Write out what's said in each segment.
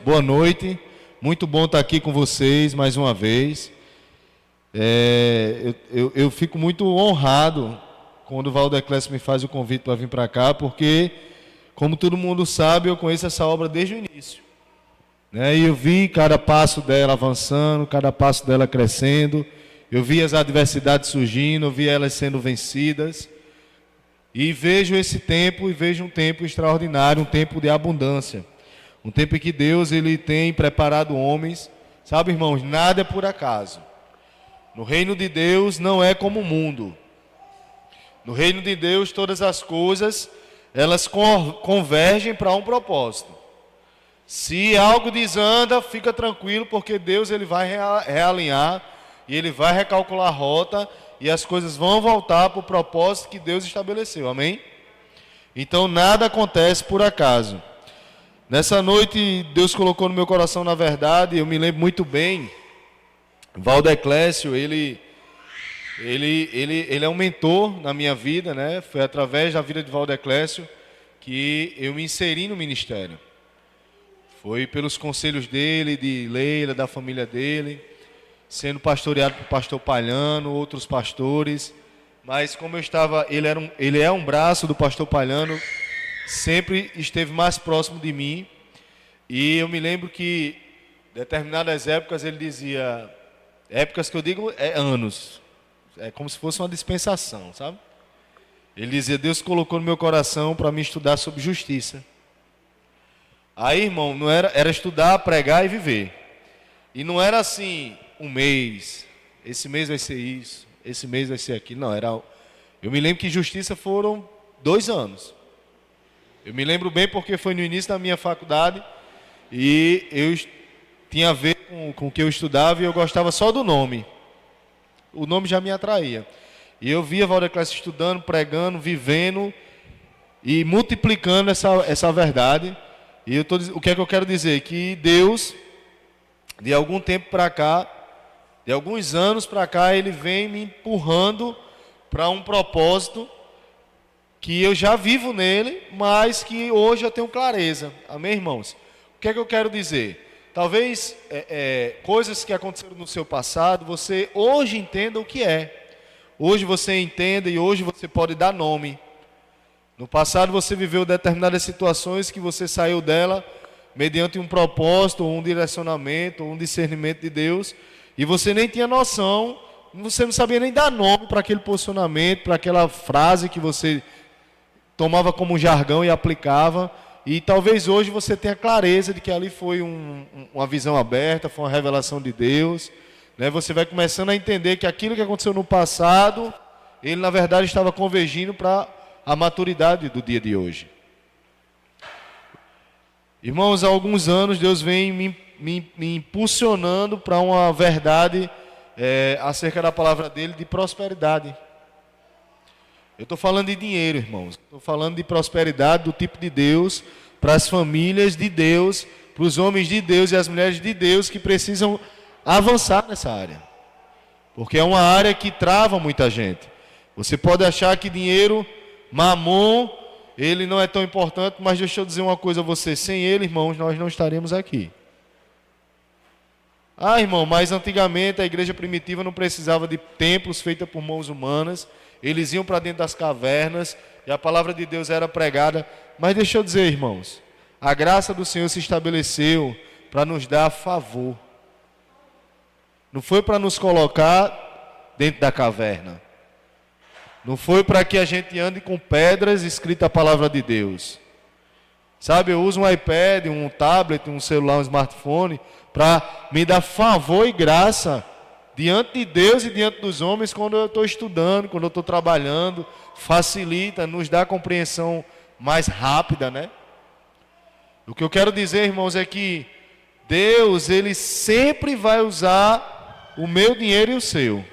boa noite. Muito bom estar aqui com vocês mais uma vez. Eu fico muito honrado quando o Valdeclésio me faz o convite para vir para cá, porque, como todo mundo sabe, eu conheço essa obra desde o início. E eu vi cada passo dela avançando, cada passo dela crescendo. Eu vi as adversidades surgindo, eu vi elas sendo vencidas. E vejo esse tempo, e vejo um tempo extraordinário, um tempo de abundância. Um tempo em que Deus ele tem preparado homens. Sabe, irmãos, nada é por acaso. No reino de Deus não é como o mundo. No reino de Deus todas as coisas, elas convergem para um propósito. Se algo desanda, fica tranquilo, porque Deus ele vai realinhar e ele vai recalcular a rota e as coisas vão voltar para o propósito que Deus estabeleceu, amém? Então nada acontece por acaso. Nessa noite Deus colocou no meu coração, na verdade, eu me lembro muito bem, Valdeclésio, ele é um mentor na minha vida, né? Foi através da vida de Valdeclésio que eu me inseri no ministério. Foi pelos conselhos dele, de Leila, da família dele, sendo pastoreado por pastor Palhano, outros pastores, mas como eu estava, ele é um braço do pastor Palhano, sempre esteve mais próximo de mim, e eu me lembro que em determinadas épocas ele dizia, épocas que eu digo anos, é como se fosse uma dispensação, sabe? Ele dizia, Deus colocou no meu coração para me estudar sobre justiça. Aí, irmão, não era estudar, pregar e viver. E não era assim, um mês, esse mês vai ser isso, esse mês vai ser aquilo. Não, eu me lembro que justiça foram 2 anos. Eu me lembro bem porque foi no início da minha faculdade e eu tinha a ver com o que eu estudava e eu gostava só do nome. O nome já me atraía. E eu via Valdeclésio estudando, pregando, vivendo e multiplicando essa verdade. E o que é que eu quero dizer? Que Deus, de algum tempo para cá, de alguns anos para cá, Ele vem me empurrando para um propósito que eu já vivo nele, mas que hoje eu tenho clareza. Amém, irmãos? O que é que eu quero dizer? Talvez coisas que aconteceram no seu passado, você hoje entenda o que é. Hoje você entenda e hoje você pode dar nome. No passado você viveu determinadas situações que você saiu dela mediante um propósito, um direcionamento, um discernimento de Deus, e você nem tinha noção, você não sabia nem dar nome para aquele posicionamento, para aquela frase que você tomava como jargão e aplicava, e talvez hoje você tenha clareza de que ali foi uma visão aberta, foi uma revelação de Deus, né? Você vai começando a entender que aquilo que aconteceu no passado, ele na verdade estava convergindo para a maturidade do dia de hoje. Irmãos, há alguns anos Deus vem me impulsionando para uma verdade acerca da palavra dele de prosperidade. Eu estou falando de dinheiro, irmãos. Estou falando de prosperidade do tipo de Deus, para as famílias de Deus, para os homens de Deus e as mulheres de Deus que precisam avançar nessa área. Porque é uma área que trava muita gente. Você pode achar que dinheiro, mamon, ele não é tão importante, mas deixa eu dizer uma coisa a você, sem ele, irmãos, nós não estaremos aqui. Ah, irmão, mas antigamente a igreja primitiva não precisava de templos feitos por mãos humanas, eles iam para dentro das cavernas e a palavra de Deus era pregada, mas deixa eu dizer, irmãos, a graça do Senhor se estabeleceu para nos dar favor. Não foi para nos colocar dentro da caverna. Não foi para que a gente ande com pedras escrita a palavra de Deus. Sabe, eu uso um iPad, um tablet, um celular, um smartphone, para me dar favor e graça diante de Deus e diante dos homens quando eu estou estudando, quando eu estou trabalhando. Facilita, nos dá compreensão mais rápida, né? O que eu quero dizer, irmãos, é que Deus, Ele sempre vai usar o meu dinheiro e o seu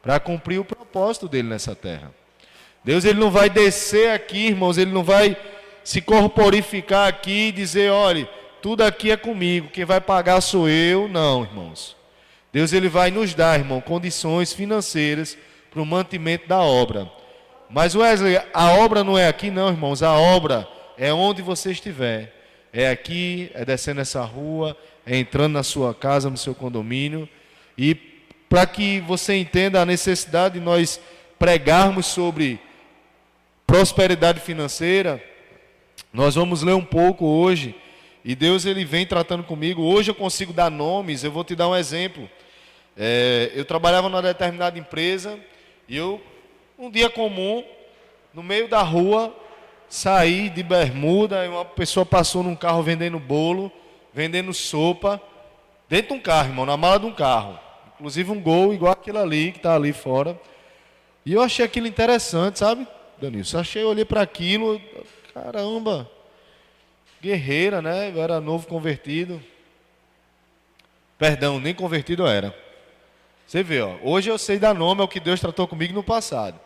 para cumprir o propósito dele nessa terra. Deus, ele não vai descer aqui, irmãos, ele não vai se corporificar aqui e dizer, olha, tudo aqui é comigo, quem vai pagar sou eu. Não, irmãos. Deus, ele vai nos dar, irmão, condições financeiras para o mantimento da obra. Mas Wesley, a obra não é aqui não, irmãos, a obra é onde você estiver. é aqui, é descendo essa rua, é entrando na sua casa, no seu condomínio. E para que você entenda a necessidade de nós pregarmos sobre prosperidade financeira, nós vamos ler um pouco hoje. E Deus ele vem tratando comigo. Hoje eu consigo dar nomes, eu vou te dar um exemplo. Eu trabalhava numa determinada empresa e eu, um dia comum, no meio da rua, saí de bermuda e uma pessoa passou num carro vendendo bolo, vendendo sopa, dentro de um carro, irmão, na mala de um carro. Inclusive um Gol igual aquele ali, que está ali fora. E eu achei aquilo interessante, sabe, Danilson? Olhei para aquilo, caramba, guerreira, né? Eu era novo convertido. Perdão, nem convertido eu era. Você vê, ó, hoje eu sei dar nome ao que Deus tratou comigo no passado.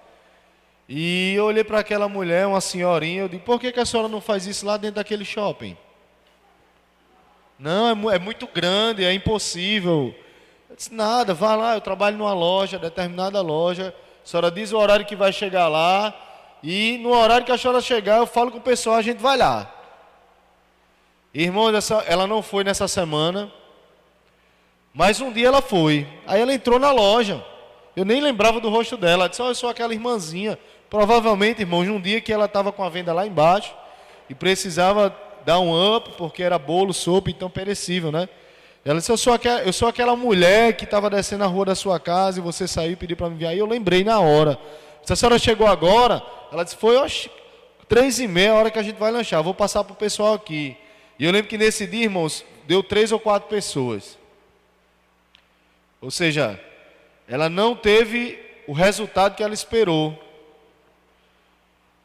E eu olhei para aquela mulher, uma senhorinha, eu digo, por que a senhora não faz isso lá dentro daquele shopping? Não, é muito grande, é impossível. Eu disse, nada, vá lá, eu trabalho numa loja, determinada loja, a senhora diz o horário que vai chegar lá, e no horário que a senhora chegar, eu falo com o pessoal, a gente vai lá. Irmão, ela não foi nessa semana, mas um dia ela foi. Aí ela entrou na loja. Eu nem lembrava do rosto dela. Ela disse, eu sou aquela irmãzinha. Provavelmente, irmãos, num dia que ela estava com a venda lá embaixo e precisava dar um up, porque era bolo, sopa, então perecível, né? Ela disse, eu sou aquela mulher que estava descendo a rua da sua casa e você saiu e pediu para me enviar. Aí eu lembrei na hora. Se a senhora chegou agora, ela disse, foi 3h30 a hora que a gente vai lanchar. Vou passar para o pessoal aqui. E eu lembro que nesse dia, irmãos, deu 3 ou 4 pessoas. Ou seja, ela não teve o resultado que ela esperou.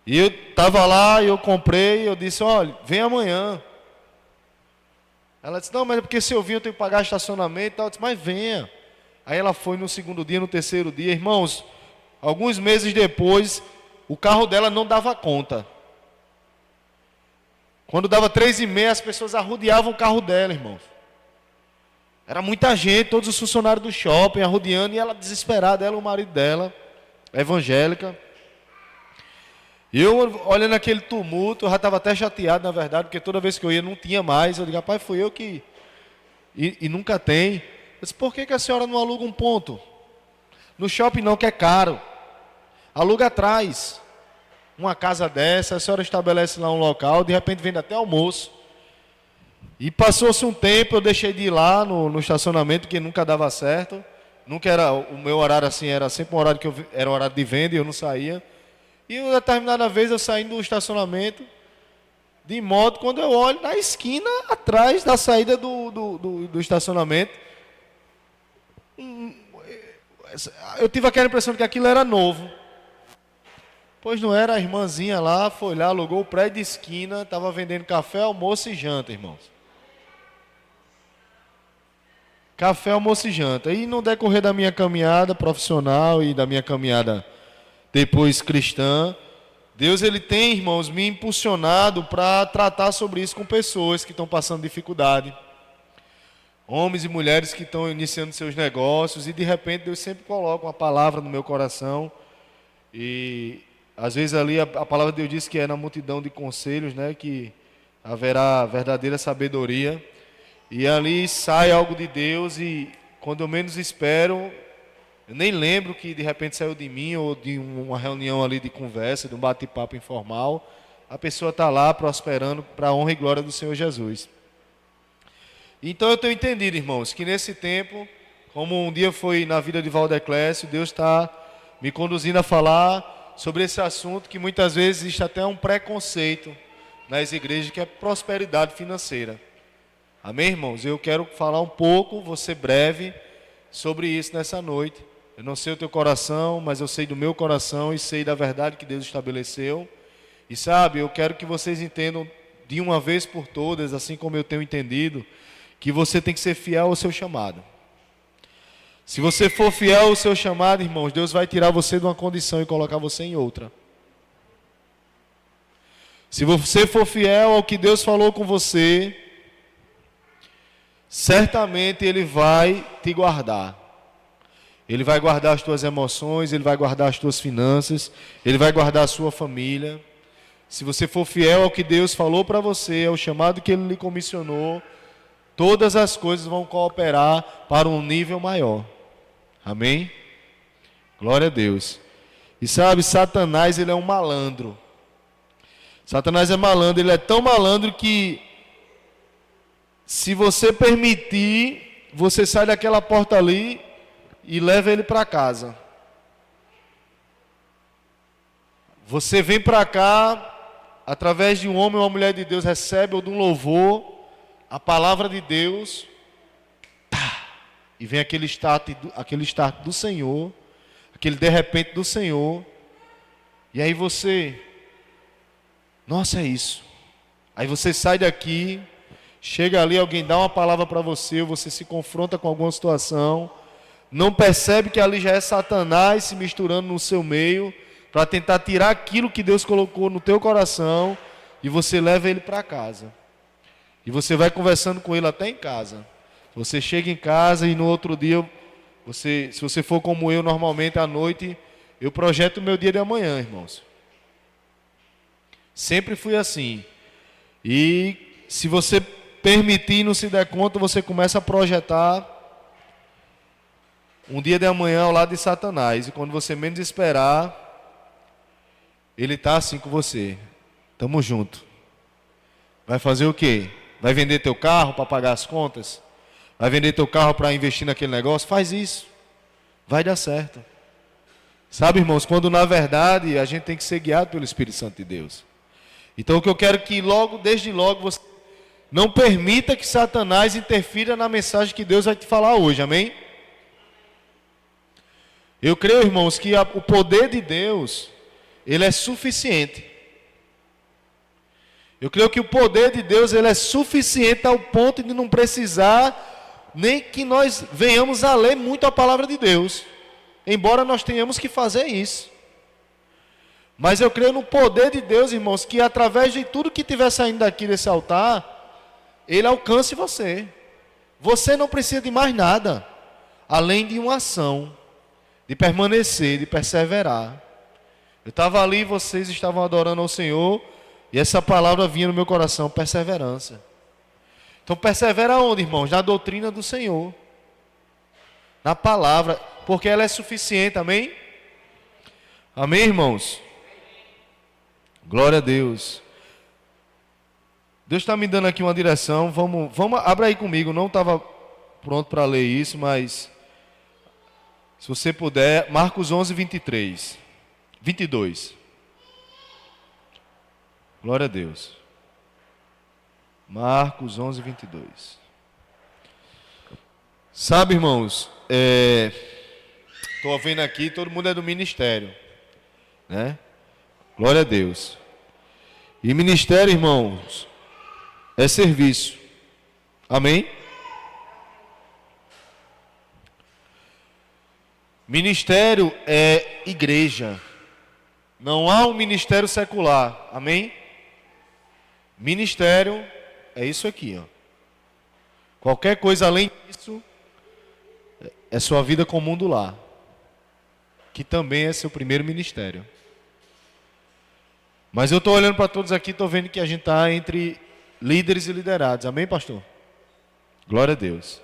E eu estava lá, eu comprei, eu disse, olha, vem amanhã. Ela disse, não, mas é porque se eu vir eu tenho que pagar estacionamento e tal. Eu disse, mas venha. Aí ela foi no segundo dia, no terceiro dia. Irmãos, alguns meses depois, o carro dela não dava conta. Quando dava 3h30, as pessoas arrodeavam o carro dela, irmãos. Era muita gente, todos os funcionários do shopping arrodeando, e ela desesperada, ela e o marido dela, evangélica. E eu, olhando aquele tumulto, eu já estava até chateado, na verdade, porque toda vez que eu ia não tinha mais. Eu digo, rapaz, fui eu que... E nunca tem. Eu disse, por que a senhora não aluga um ponto? No shopping não, que é caro. Aluga atrás. Uma casa dessa, a senhora estabelece lá um local, de repente vende até almoço. E passou-se um tempo, eu deixei de ir lá no estacionamento, que nunca dava certo. Nunca era, o meu horário assim, era sempre um horário que era horário de venda e eu não saía. E uma determinada vez eu saí do estacionamento, de moto, quando eu olho na esquina, atrás da saída do estacionamento, eu tive aquela impressão de que aquilo era novo. Pois não era, a irmãzinha lá, foi lá, alugou o prédio de esquina, estava vendendo café, almoço e janta, irmãos. Café, almoço e janta. E no decorrer da minha caminhada profissional e da minha caminhada depois cristã, Deus ele tem, irmãos, me impulsionado para tratar sobre isso com pessoas que estão passando dificuldade. Homens e mulheres que estão iniciando seus negócios e de repente Deus sempre coloca uma palavra no meu coração. E às vezes ali a palavra de Deus diz que é na multidão de conselhos, né, que haverá verdadeira sabedoria. E ali sai algo de Deus e quando eu menos espero, eu nem lembro que de repente saiu de mim ou de uma reunião ali de conversa, de um bate-papo informal, a pessoa está lá prosperando para a honra e glória do Senhor Jesus. Então eu tenho entendido, irmãos, que nesse tempo, como um dia foi na vida de Valdeclésio, Deus está me conduzindo a falar sobre esse assunto que muitas vezes existe até um preconceito nas igrejas, que é prosperidade financeira. Amém, irmãos? Eu quero falar um pouco, vou ser breve, sobre isso nessa noite. Eu não sei o teu coração, mas eu sei do meu coração e sei da verdade que Deus estabeleceu. E sabe, eu quero que vocês entendam de uma vez por todas, assim como eu tenho entendido, que você tem que ser fiel ao seu chamado. Se você for fiel ao seu chamado, irmãos, Deus vai tirar você de uma condição e colocar você em outra. Se você for fiel ao que Deus falou com você, certamente Ele vai te guardar. Ele vai guardar as tuas emoções, Ele vai guardar as tuas finanças, Ele vai guardar a sua família. se você for fiel ao que Deus falou para você, ao chamado que Ele lhe comissionou, todas as coisas vão cooperar para um nível maior. Amém? Glória a Deus. E sabe, Satanás, ele é um malandro. Satanás é malandro, ele é tão malandro que, se você permitir, você sai daquela porta ali e leva ele para casa. Você vem para cá, através de um homem ou uma mulher de Deus, recebe ou de um louvor, a palavra de Deus, e vem aquele start do Senhor, aquele de repente do Senhor, e aí você, nossa, é isso. Aí você sai daqui, chega ali, alguém dá uma palavra para você, ou você se confronta com alguma situação, não percebe que ali já é Satanás se misturando no seu meio, para tentar tirar aquilo que Deus colocou no teu coração, e você leva ele para casa. E você vai conversando com ele até em casa. Você chega em casa e no outro dia, se você for como eu, normalmente à noite, eu projeto o meu dia de amanhã, irmãos. Sempre fui assim. E se você permitir e não se der conta, você começa a projetar um dia de amanhã ao lado de Satanás. E quando você menos esperar, ele está assim com você. Tamo junto. Vai fazer o quê? Vai vender teu carro para pagar as contas? Vai vender teu carro para investir naquele negócio? Faz isso. Vai dar certo. Sabe, irmãos, quando na verdade a gente tem que ser guiado pelo Espírito Santo de Deus. Então o que eu quero que desde logo, você não permita que Satanás interfira na mensagem que Deus vai te falar hoje, amém? Eu creio, irmãos, que o poder de Deus, ele é suficiente. Eu creio que o poder de Deus, ele é suficiente ao ponto de não precisar nem que nós venhamos a ler muito a palavra de Deus, embora nós tenhamos que fazer isso. Mas eu creio no poder de Deus, irmãos, que através de tudo que estiver saindo daqui desse altar, ele alcance você. Você não precisa de mais nada, além de uma ação, de permanecer, de perseverar. Eu estava ali, vocês estavam adorando ao Senhor, e essa palavra vinha no meu coração, perseverança. Então persevera onde, irmãos? Na doutrina do Senhor. Na palavra, porque ela é suficiente, amém? Amém, irmãos? Glória a Deus. Deus está me dando aqui uma direção, abra aí comigo, não estava pronto para ler isso, mas se você puder, Marcos 11, 22. Glória a Deus. Marcos 11, 22. Sabe, irmãos, estou vendo aqui, todo mundo é do ministério, né? Glória a Deus. E ministério, irmãos, é serviço. Amém? Ministério é igreja. Não há um ministério secular. Amém? Ministério é isso aqui, ó. Qualquer coisa além disso é sua vida comum do lar, que também é seu primeiro ministério. Mas eu estou olhando para todos aqui, estou vendo que a gente está entre líderes e liderados. Amém, pastor? Glória a Deus.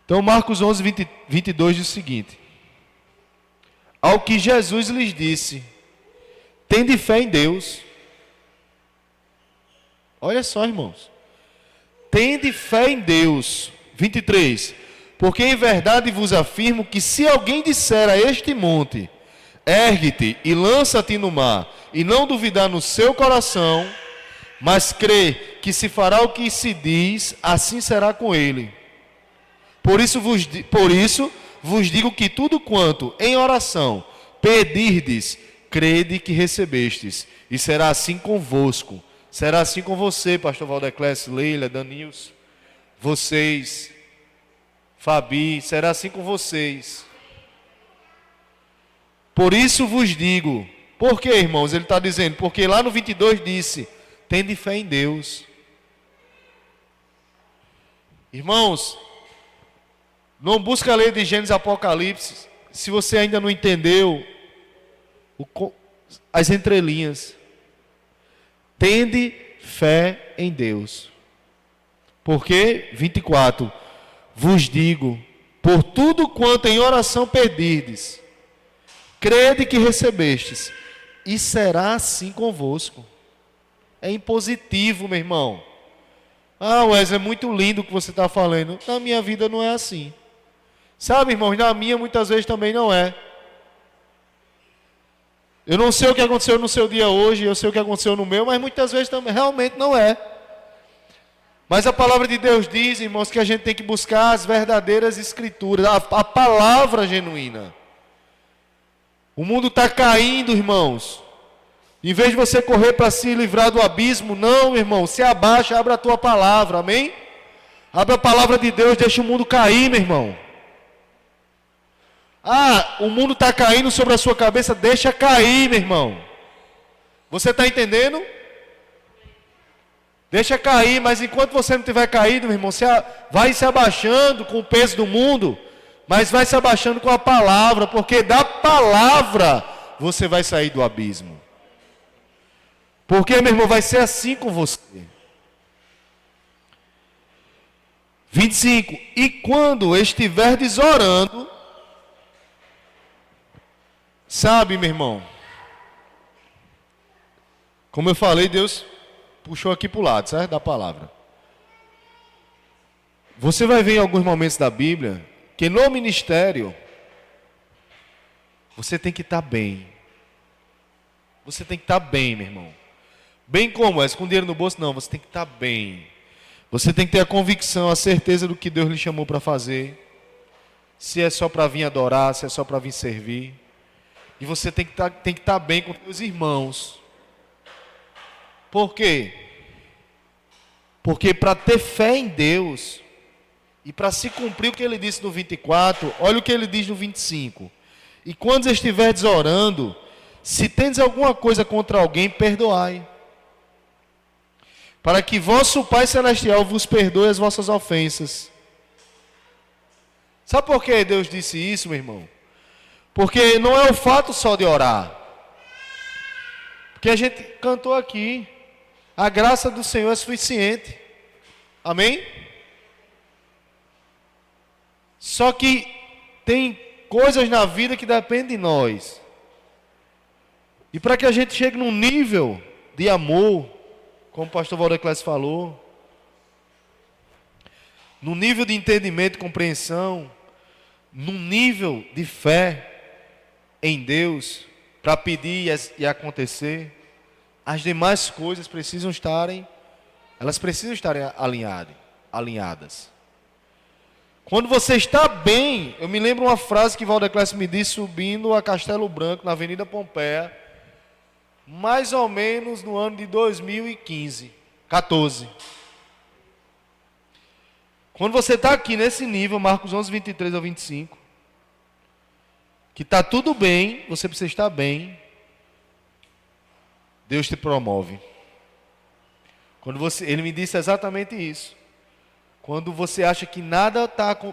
Então, Marcos 11, 22 diz o seguinte: ao que Jesus lhes disse, tende fé em Deus. Olha só, irmãos. Tende fé em Deus. 23. Porque em verdade vos afirmo que se alguém disser a este monte, ergue-te e lança-te no mar, e não duvidar no seu coração, mas crê que se fará o que se diz, assim será com ele. Por isso vos digo que tudo quanto em oração pedirdes, crede que recebestes, e será assim convosco. Será assim com você, pastor Valdeclésio, Leila, Danils, vocês, Fabi, será assim com vocês. Por isso vos digo. Por quê, irmãos? Ele está dizendo, porque lá no 22 disse, tende fé em Deus. Irmãos, não busca ler de Gênesis e Apocalipse, se você ainda não entendeu as entrelinhas. tende fé em Deus. Porque, 24, vos digo, por tudo quanto em oração pedirdes, crede que recebestes, e será assim convosco. É impositivo, meu irmão. Ah, Wesley, é muito lindo o que você está falando. Na minha vida não é assim. Sabe, irmãos, na minha muitas vezes também não é. Eu não sei o que aconteceu no seu dia hoje, eu sei o que aconteceu no meu, mas muitas vezes também realmente não é. Mas a palavra de Deus diz, irmãos, que a gente tem que buscar as verdadeiras escrituras, a palavra genuína. O mundo está caindo, irmãos. Em vez de você correr para se livrar do abismo, não, irmão, se abaixa, abre a tua palavra, amém? Abre a palavra de Deus, deixa o mundo cair, meu irmão. Ah, o mundo está caindo sobre a sua cabeça, deixa cair, meu irmão. Você está entendendo? Deixa cair, mas enquanto você não estiver caído, meu irmão, você vai se abaixando com o peso do mundo, mas vai se abaixando com a palavra, porque da palavra você vai sair do abismo. Porque, meu irmão, vai ser assim com você. 25. E quando estiverdes orando, sabe, meu irmão, como eu falei, Deus puxou aqui para o lado, certo? Da palavra. Você vai ver em alguns momentos da Bíblia que no ministério você tem que estar bem. Você tem que estar bem, meu irmão. Bem como? É com dinheiro no bolso? Não, você tem que estar bem. Você tem que ter a convicção, a certeza do que Deus lhe chamou para fazer. Se é só para vir adorar, se é só para vir servir. E você tem que estar bem com os seus irmãos. Por quê? Porque para ter fé em Deus e para se cumprir o que ele disse no 24, olha o que ele diz no 25. E quando estiverdes orando, se tendes alguma coisa contra alguém, perdoai. Para que vosso Pai Celestial vos perdoe as vossas ofensas. Sabe por que Deus disse isso, meu irmão? Porque não é o fato só de orar. Porque a gente cantou aqui. A graça do Senhor é suficiente. Amém? Só que tem coisas na vida que dependem de nós. E para que a gente chegue num nível de amor, como o pastor Valdeclés falou, num nível de entendimento e compreensão, num nível de fé em Deus, para pedir e acontecer, as demais coisas precisam estarem alinhadas. Quando você está bem, eu me lembro uma frase que Valdeclés me disse subindo a Castelo Branco, na Avenida Pompeia, mais ou menos no ano de 2015, 14. Quando você está aqui nesse nível, Marcos 11, 23 ao 25, que está tudo bem, você precisa estar bem, Deus te promove. Ele me disse exatamente isso. Quando você acha que nada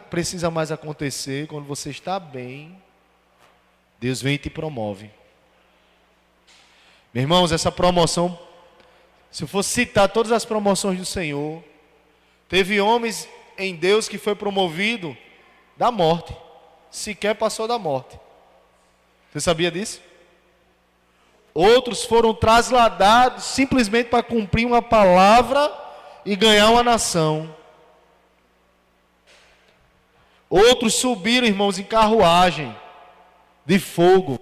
precisa mais acontecer, quando você está bem, Deus vem e te promove. Meus irmãos, essa promoção, se eu fosse citar todas as promoções do Senhor, teve homens em Deus que foi promovido da morte, sequer passou da morte. Você sabia disso? Outros foram trasladados simplesmente para cumprir uma palavra e ganhar uma nação. Outros subiram, irmãos, em carruagem de fogo.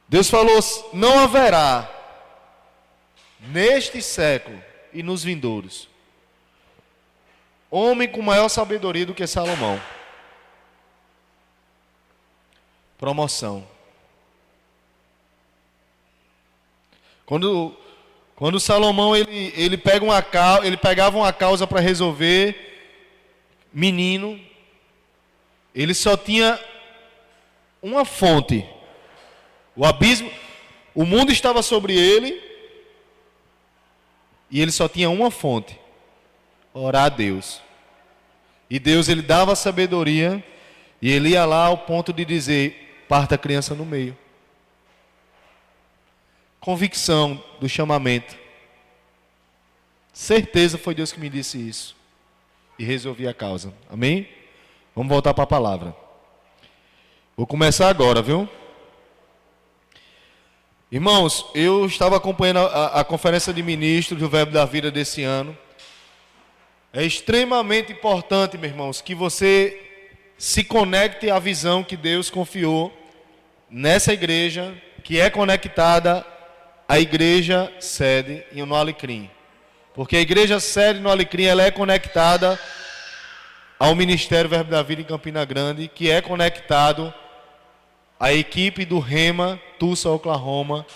Deus falou: não haverá neste século e nos vindouros homem com maior sabedoria do que Salomão. Promoção. Quando Salomão ele pegava uma causa para resolver, menino, ele só tinha uma fonte. O abismo, o mundo estava sobre ele e ele só tinha uma fonte: orar a Deus. E Deus, ele dava a sabedoria e ele ia lá ao ponto de dizer: parta a criança no meio. convicção do chamamento. Certeza foi Deus que me disse isso. E resolvi a causa. Amém? Vamos voltar para a palavra. Vou começar agora, viu? Irmãos, eu estava acompanhando a conferência de ministros do Verbo da Vida desse ano. É extremamente importante, meus irmãos, que você se conecte à visão que Deus confiou nessa igreja, que é conectada à igreja sede no Alecrim. Porque a igreja sede no Alecrim, ela é conectada ao Ministério Verbo da Vida em Campina Grande, que é conectado à equipe do Rema, Tulsa, Oklahoma,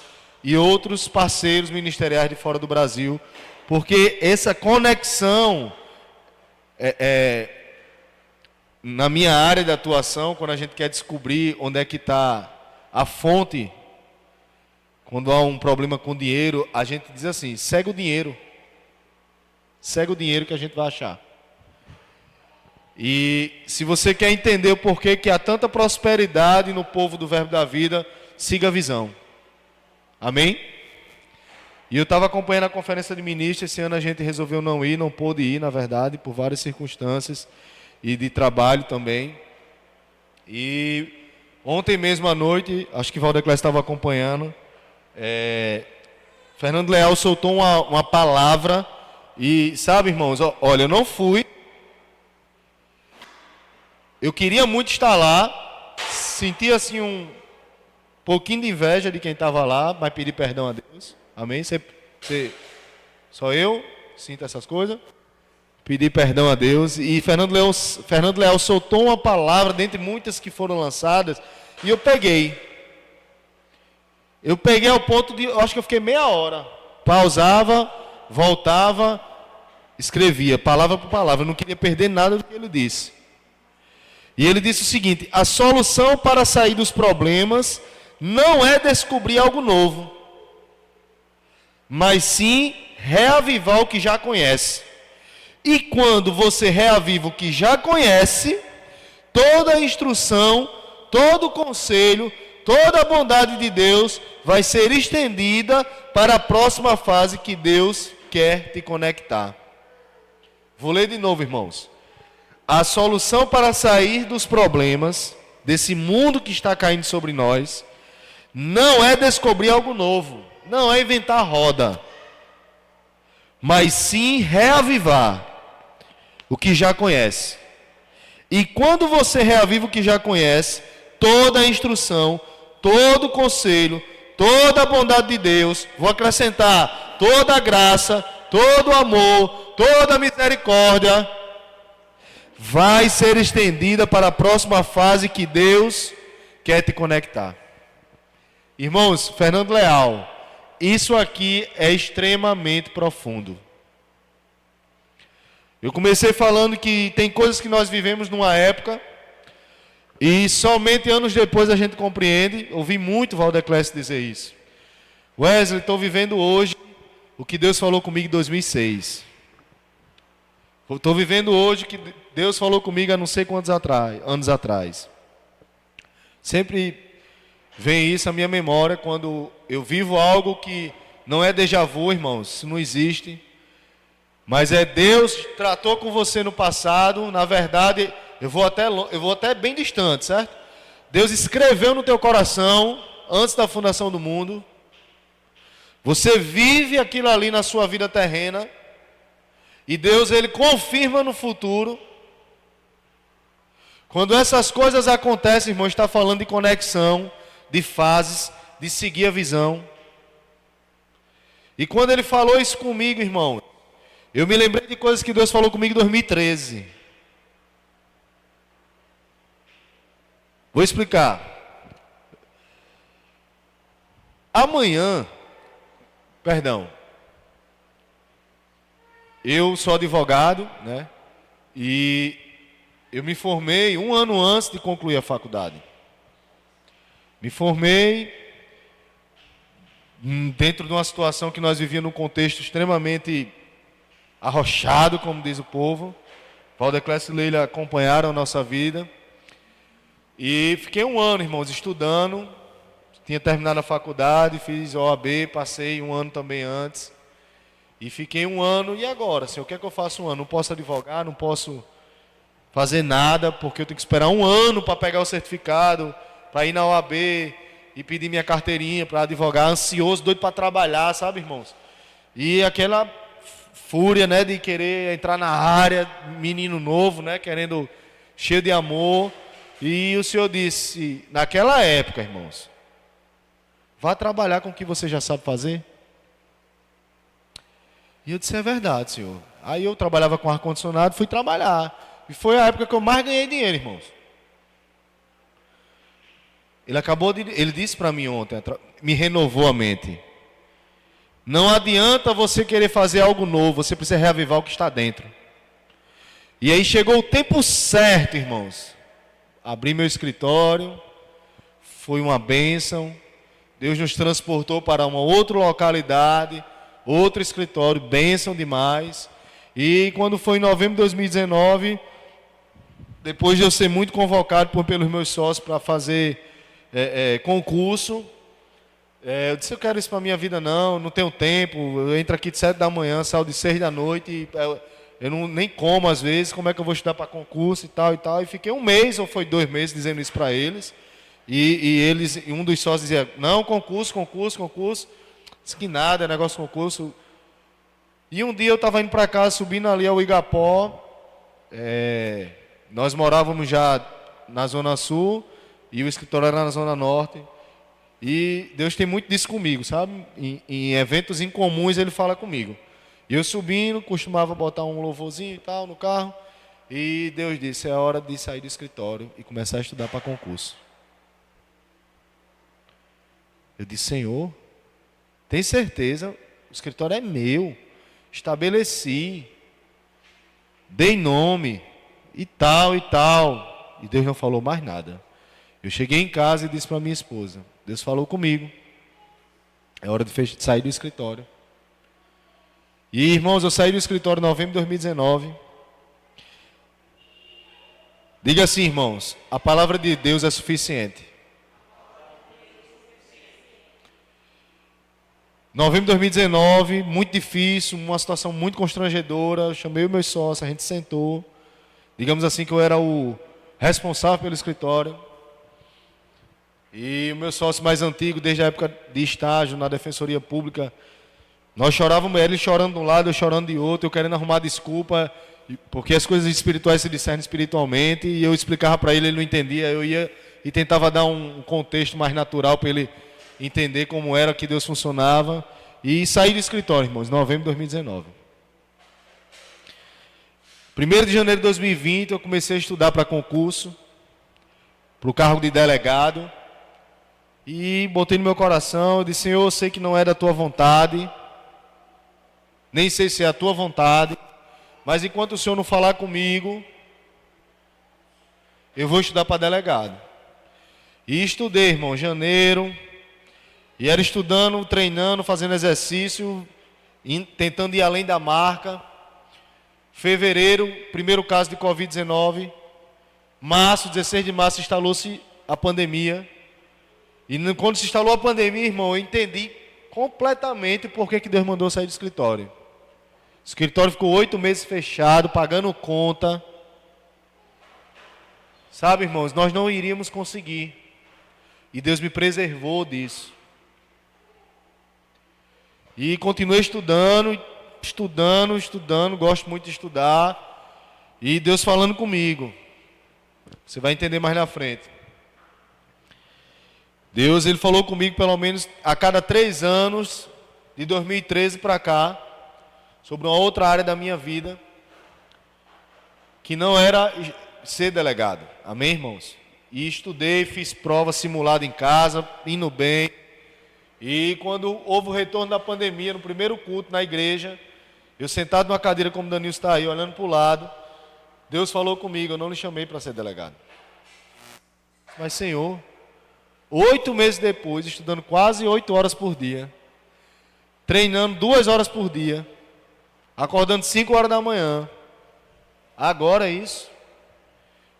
e outros parceiros ministeriais de fora do Brasil, porque essa conexão na minha área de atuação, quando a gente quer descobrir onde é que está a fonte, quando há um problema com dinheiro, a gente diz assim, segue o dinheiro que a gente vai achar. E se você quer entender o porquê que há tanta prosperidade no povo do Verbo da Vida, siga a visão. Amém? E eu estava acompanhando a conferência de ministros, esse ano a gente resolveu não pôde ir, na verdade, por várias circunstâncias e de trabalho também. E ontem mesmo à noite, acho que Valdeclés estava acompanhando, Fernando Leal soltou uma palavra e, sabe, irmãos, olha, eu não fui. Eu queria muito estar lá, senti assim um pouquinho de inveja de quem estava lá, mas pedi perdão a Deus. Amém? Só eu sinto essas coisas. Pedi perdão a Deus. E Fernando Leal soltou uma palavra dentre muitas que foram lançadas. E eu peguei. Eu peguei ao ponto de, eu acho que eu fiquei meia hora. Pausava, voltava, escrevia, palavra por palavra. Eu não queria perder nada do que ele disse. E ele disse o seguinte: a solução para sair dos problemas não é descobrir algo novo, mas sim reavivar o que já conhece. E quando você reaviva o que já conhece, toda a instrução, todo o conselho, toda a bondade de Deus vai ser estendida para a próxima fase que Deus quer te conectar. Vou ler de novo, irmãos. A solução para sair dos problemas, desse mundo que está caindo sobre nós, não é descobrir algo novo, não é inventar a roda, mas sim reavivar o que já conhece. E quando você reaviva o que já conhece, toda a instrução, todo o conselho, toda a bondade de Deus, vou acrescentar toda a graça, todo o amor, toda a misericórdia, vai ser estendida para a próxima fase que Deus quer te conectar. Irmãos, Fernando Leal, isso aqui é extremamente profundo. Eu comecei falando que tem coisas que nós vivemos numa época e somente anos depois a gente compreende. Ouvi muito Valdeclés dizer isso. Wesley, estou vivendo hoje o que Deus falou comigo em 2006. Estou vivendo hoje o que Deus falou comigo há não sei quantos anos atrás. Sempre vem isso à minha memória quando eu vivo algo que não é déjà vu, irmãos, isso não existe. Mas é Deus que tratou com você no passado, na verdade, eu vou até bem distante, certo? Deus escreveu no teu coração, antes da fundação do mundo. Você vive aquilo ali na sua vida terrena. E Deus, Ele confirma no futuro. Quando essas coisas acontecem, irmão, está falando de conexão, de fases, de seguir a visão. E quando Ele falou isso comigo, irmão, eu me lembrei de coisas que Deus falou comigo em 2013. Vou explicar. Eu sou advogado, né? E eu me formei um ano antes de concluir a faculdade. Me formei dentro de uma situação que nós vivíamos num contexto extremamente arrochado, como diz o povo. Valdeclés e Leila acompanharam a nossa vida. E fiquei um ano, irmãos, estudando, tinha terminado a faculdade, fiz OAB, passei um ano também antes. E fiquei um ano, e agora? Assim, o que é que eu faço um ano? Não posso advogar, não posso fazer nada, porque eu tenho que esperar um ano para pegar o certificado, para ir na OAB e pedir minha carteirinha para advogar, ansioso, doido para trabalhar, sabe, irmãos? E aquela fúria, né, de querer entrar na área, menino novo, né, querendo, cheio de amor. E o Senhor disse, naquela época, irmãos, vá trabalhar com o que você já sabe fazer. E eu disse, é verdade, Senhor. Aí eu trabalhava com ar-condicionado, fui trabalhar. E foi a época que eu mais ganhei dinheiro, irmãos. Ele disse para mim ontem, me renovou a mente. Não adianta você querer fazer algo novo, você precisa reavivar o que está dentro. E aí chegou o tempo certo, irmãos. Abri meu escritório, foi uma bênção. Deus nos transportou para uma outra localidade, outro escritório, bênção demais. E quando foi em novembro de 2019, depois de eu ser muito convocado pelos meus sócios para fazer concurso, eu disse, eu quero isso para a minha vida não tenho tempo, eu entro aqui de 7 da manhã, saio de 6 da noite, e eu nem como às vezes, como é que eu vou estudar para concurso e tal, e fiquei um mês, ou foi 2 meses, dizendo isso para eles, e um dos sócios dizia, não, concurso, disse que nada, é negócio de concurso. E um dia eu estava indo para casa, subindo ali ao Igapó, nós morávamos já na Zona Sul, e o escritório era na Zona Norte, e Deus tem muito disso comigo, sabe? Em eventos incomuns ele fala comigo. E eu subindo, costumava botar um louvorzinho e tal no carro, e Deus disse, é hora de sair do escritório e começar a estudar para concurso. Eu disse, Senhor, tem certeza? O escritório é meu, estabeleci, dei nome, e tal, e Deus não falou mais nada. Eu cheguei em casa e disse para minha esposa, Deus falou comigo, é hora de sair do escritório. E irmãos, eu saí do escritório em novembro de 2019. Diga assim, irmãos, a palavra de Deus é suficiente. Novembro de 2019, muito difícil, uma situação muito constrangedora. Eu chamei os meus sócios, a gente sentou. Digamos assim que eu era o responsável pelo escritório. E o meu sócio mais antigo, desde a época de estágio na Defensoria Pública, nós chorávamos, ele chorando de um lado, eu chorando de outro, eu querendo arrumar desculpa, porque as coisas espirituais se discernem espiritualmente, e eu explicava para ele, ele não entendia, eu ia e tentava dar um contexto mais natural para ele entender como era que Deus funcionava, e saí do escritório, irmãos, em novembro de 2019. 1º de janeiro de 2020, eu comecei a estudar para concurso, para o cargo de delegado, e botei no meu coração, eu disse, Senhor, eu sei que não é da tua vontade, nem sei se é a tua vontade, mas enquanto o Senhor não falar comigo, eu vou estudar para delegado. E estudei, irmão, em janeiro, e era estudando, treinando, fazendo exercício, tentando ir além da marca. Fevereiro, primeiro caso de Covid-19. Março, 16 de março, instalou-se a pandemia. E quando se instalou a pandemia, irmão, eu entendi completamente por que Deus mandou sair do escritório. O escritório ficou 8 meses fechado, pagando conta. Sabe, irmãos, nós não iríamos conseguir. E Deus me preservou disso. E continuei estudando, gosto muito de estudar. E Deus falando comigo. Você vai entender mais na frente. Deus, ele falou comigo pelo menos a cada 3 anos, de 2013 para cá, sobre uma outra área da minha vida, que não era ser delegado. Amém, irmãos? E estudei, fiz prova simulada em casa, indo bem. E quando houve o retorno da pandemia, no primeiro culto na igreja, eu sentado numa cadeira como o Danilo está aí, olhando para o lado, Deus falou comigo, eu não lhe chamei para ser delegado. Mas, Senhor, 8 meses depois, estudando quase 8 horas por dia, treinando 2 horas por dia, acordando 5 horas da manhã, agora é isso.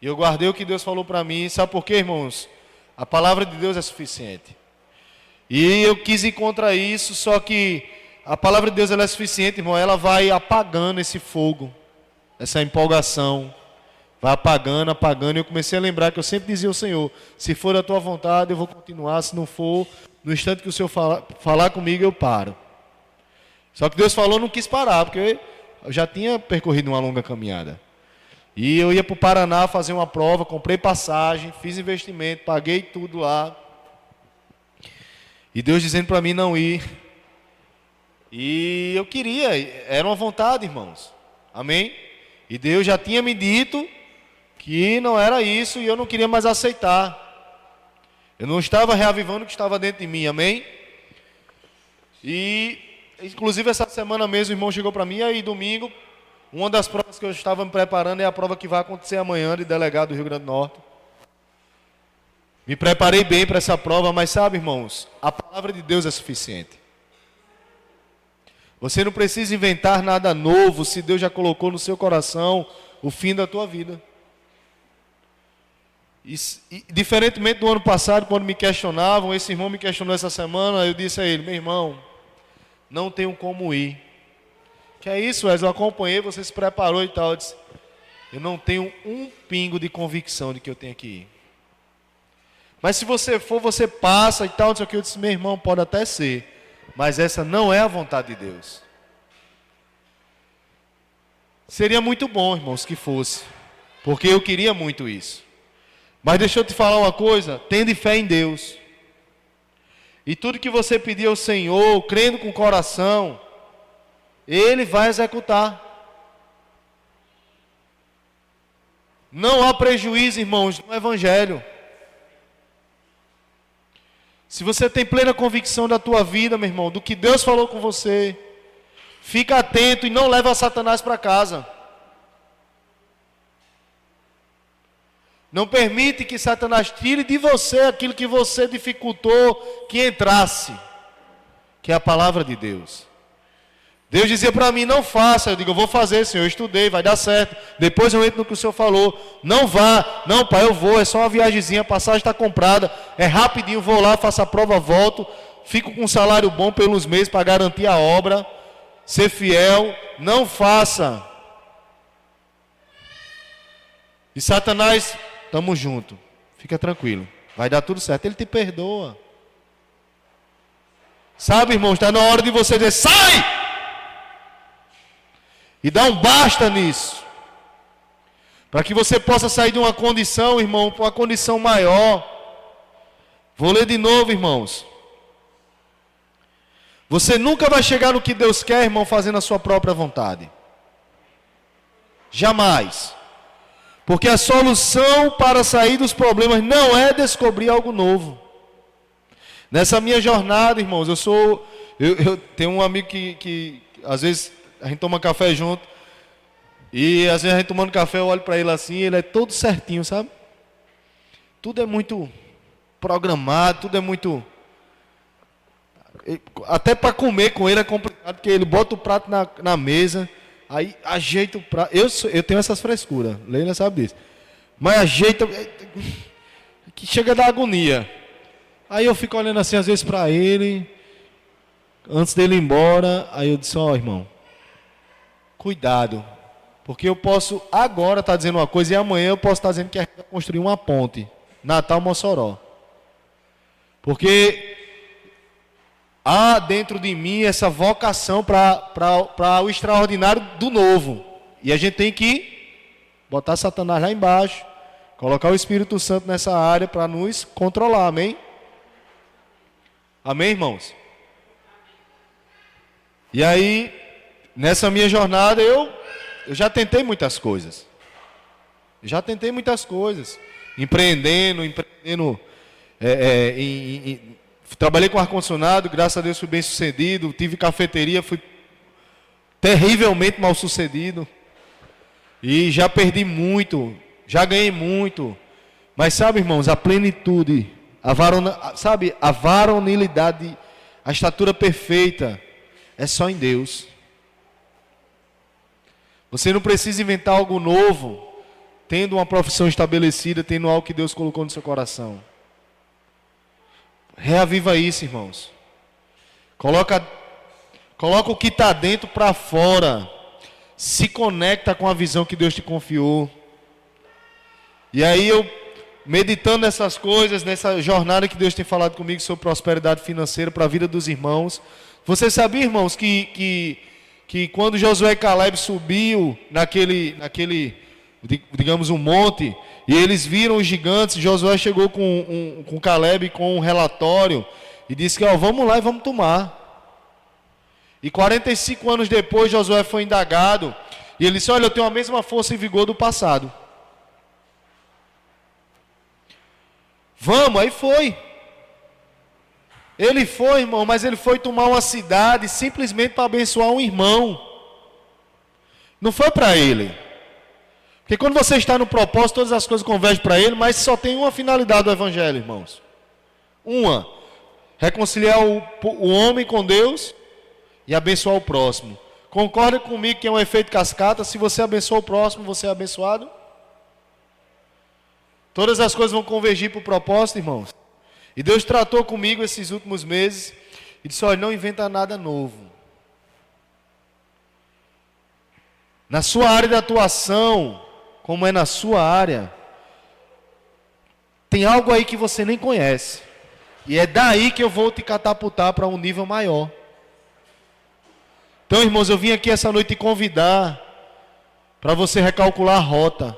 E eu guardei o que Deus falou para mim, sabe por quê, irmãos? A palavra de Deus é suficiente. E eu quis ir contra isso, só que a palavra de Deus ela é suficiente, irmão. Ela vai apagando esse fogo, essa empolgação. Vai apagando, apagando. E eu comecei a lembrar que eu sempre dizia ao Senhor: se for a tua vontade, eu vou continuar. Se não for, no instante que o Senhor falar comigo, eu paro. Só que Deus falou, não quis parar, porque eu já tinha percorrido uma longa caminhada. E eu ia para o Paraná fazer uma prova, comprei passagem, fiz investimento, paguei tudo lá. E Deus dizendo para mim não ir. E eu queria, era uma vontade, irmãos. Amém? E Deus já tinha me dito que não era isso e eu não queria mais aceitar. Eu não estava reavivando o que estava dentro de mim, amém? E, inclusive, essa semana mesmo o irmão chegou para mim, e aí domingo, uma das provas que eu estava me preparando é a prova que vai acontecer amanhã de delegado do Rio Grande do Norte. Me preparei bem para essa prova, mas sabe, irmãos, a palavra de Deus é suficiente. Você não precisa inventar nada novo se Deus já colocou no seu coração o fim da tua vida. E, diferentemente do ano passado, quando me questionavam, esse irmão me questionou essa semana, eu disse a ele: meu irmão, não tenho como ir. Que é isso, Wesley? Eu acompanhei, você se preparou e tal. Eu disse: eu não tenho um pingo de convicção de que eu tenho que ir. Mas se você for, você passa e tal, não sei o que. Eu disse: meu irmão, pode até ser, mas essa não é a vontade de Deus. Seria muito bom, irmãos, que fosse, porque eu queria muito isso. Mas deixa eu te falar uma coisa, tende fé em Deus. E tudo que você pedir ao Senhor, crendo com o coração, Ele vai executar. Não há prejuízo, irmãos, no Evangelho. Se você tem plena convicção da tua vida, meu irmão, do que Deus falou com você, fica atento e não leva Satanás para casa. Não permite que Satanás tire de você aquilo que você dificultou que entrasse, que é a palavra de Deus. Deus dizia para mim: não faça. Eu digo: eu vou fazer, Senhor, eu estudei, vai dar certo. Depois eu entro no que o Senhor falou. Não vá. Não, pai, eu vou, é só uma viagemzinha, a passagem está comprada, é rapidinho, vou lá, faço a prova, volto, fico com um salário bom pelos meses para garantir a obra, ser fiel. Não faça. E Satanás, estamos juntos, fica tranquilo, vai dar tudo certo, Ele te perdoa. Sabe, irmão, está na hora de você dizer: sai! E dá um basta nisso, para que você possa sair de uma condição, irmão, para uma condição maior. Vou ler de novo, irmãos. Você nunca vai chegar no que Deus quer, irmão, fazendo a sua própria vontade. Jamais. Porque a solução para sair dos problemas não é descobrir algo novo. Nessa minha jornada, irmãos, eu tenho um amigo que às vezes a gente toma café junto, e às vezes a gente tomando café, eu olho para ele assim, ele é todo certinho, sabe? Tudo é muito programado, tudo é muito... Até para comer com ele é complicado, porque ele bota o prato na mesa, aí ajeita o prato. Eu tenho essas frescuras, Leila sabe disso. Mas ajeita, que chega da agonia. Aí eu fico olhando assim às vezes para ele, antes dele ir embora, aí eu disse: ó, irmão, cuidado, porque eu posso agora estar dizendo uma coisa e amanhã eu posso estar dizendo que a gente vai construir uma ponte, Natal-Mossoró. Porque há dentro de mim essa vocação para o extraordinário do novo. E a gente tem que botar Satanás lá embaixo, colocar o Espírito Santo nessa área para nos controlar, amém? Amém, irmãos? E aí, nessa minha jornada, eu já tentei muitas coisas. Empreendendo, trabalhei com ar-condicionado, graças a Deus fui bem sucedido. Tive cafeteria, fui terrivelmente mal sucedido. E já perdi muito, já ganhei muito. Mas sabe, irmãos, a plenitude, a varonilidade, a estatura perfeita, é só em Deus. Você não precisa inventar algo novo, tendo uma profissão estabelecida, tendo algo que Deus colocou no seu coração. Reaviva isso, irmãos. Coloca o que está dentro para fora. Se conecta com a visão que Deus te confiou. E aí eu, meditando nessas coisas, nessa jornada que Deus tem falado comigo sobre prosperidade financeira para a vida dos irmãos. Você sabia, irmãos, que quando Josué e Caleb subiu naquele, digamos, um monte, e eles viram os gigantes, Josué chegou com Caleb com um relatório e disse que, vamos lá e vamos tomar. E 45 anos depois, Josué foi indagado, e ele disse, olha, eu tenho a mesma força e vigor do passado. Vamos, aí foi. Ele foi, irmão, mas ele foi tomar uma cidade simplesmente para abençoar um irmão. Não foi para ele. Porque quando você está no propósito, todas as coisas convergem para ele, mas só tem uma finalidade do evangelho, irmãos. Uma, reconciliar o homem com Deus e abençoar o próximo. Concorda comigo que é um efeito cascata? Se você abençoa o próximo, você é abençoado? Todas as coisas vão convergir para o propósito, irmãos. E Deus tratou comigo esses últimos meses e disse, olha, não inventa nada novo. Na sua área de atuação, como é na sua área, tem algo aí que você nem conhece. E é daí que eu vou te catapultar para um nível maior. Então, irmãos, eu vim aqui essa noite te convidar para você recalcular a rota.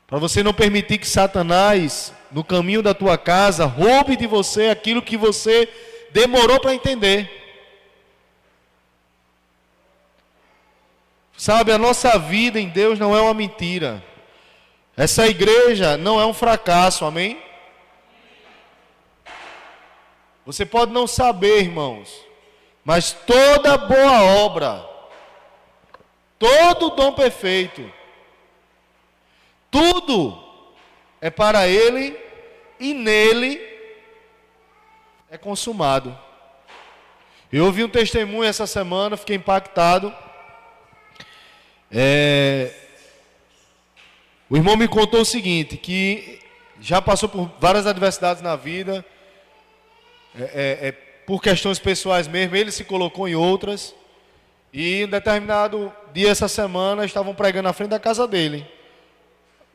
Para você não permitir que Satanás, no caminho da tua casa, roube de você aquilo que você demorou para entender. Sabe, a nossa vida em Deus não é uma mentira. Essa igreja não é um fracasso, amém? Você pode não saber, irmãos, mas toda boa obra, todo dom perfeito, tudo é para Ele e nele é consumado. Eu ouvi um testemunho essa semana, fiquei impactado. O irmão me contou o seguinte, que já passou por várias adversidades na vida, por questões pessoais mesmo, ele se colocou em outras, e em determinado dia essa semana estavam pregando na frente da casa dele.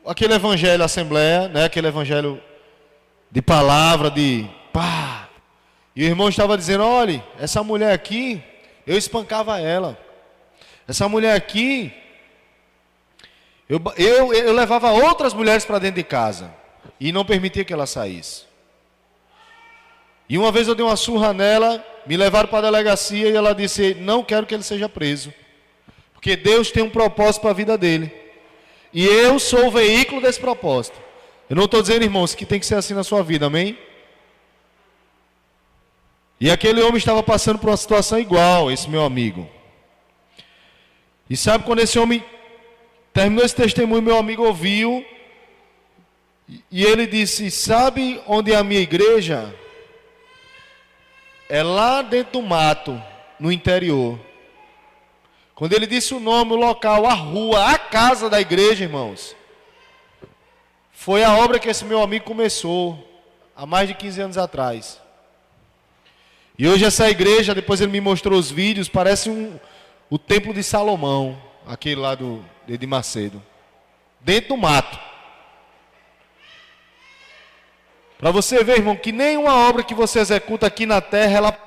Aquele evangelho assembleia, né? Aquele evangelho de palavra, de pá. E o irmão estava dizendo, olha, essa mulher aqui, eu espancava ela. Essa mulher aqui, eu levava outras mulheres para dentro de casa e não permitia que ela saísse. E uma vez eu dei uma surra nela, me levaram para a delegacia e ela disse, não quero que ele seja preso, porque Deus tem um propósito para a vida dele. E eu sou o veículo desse propósito. Eu não estou dizendo, irmãos, que tem que ser assim na sua vida, amém? E aquele homem estava passando por uma situação igual, esse meu amigo. E sabe quando esse homem terminou esse testemunho, meu amigo ouviu, e ele disse, sabe onde é a minha igreja? É lá dentro do mato, no interior. Quando ele disse o nome, o local, a rua, a casa da igreja, irmãos, foi a obra que esse meu amigo começou há mais de 15 anos atrás. E hoje essa igreja, depois ele me mostrou os vídeos, parece o templo de Salomão, aquele lá de Macedo, dentro do mato. Para você ver, irmão, que nenhuma obra que você executa aqui na terra, ela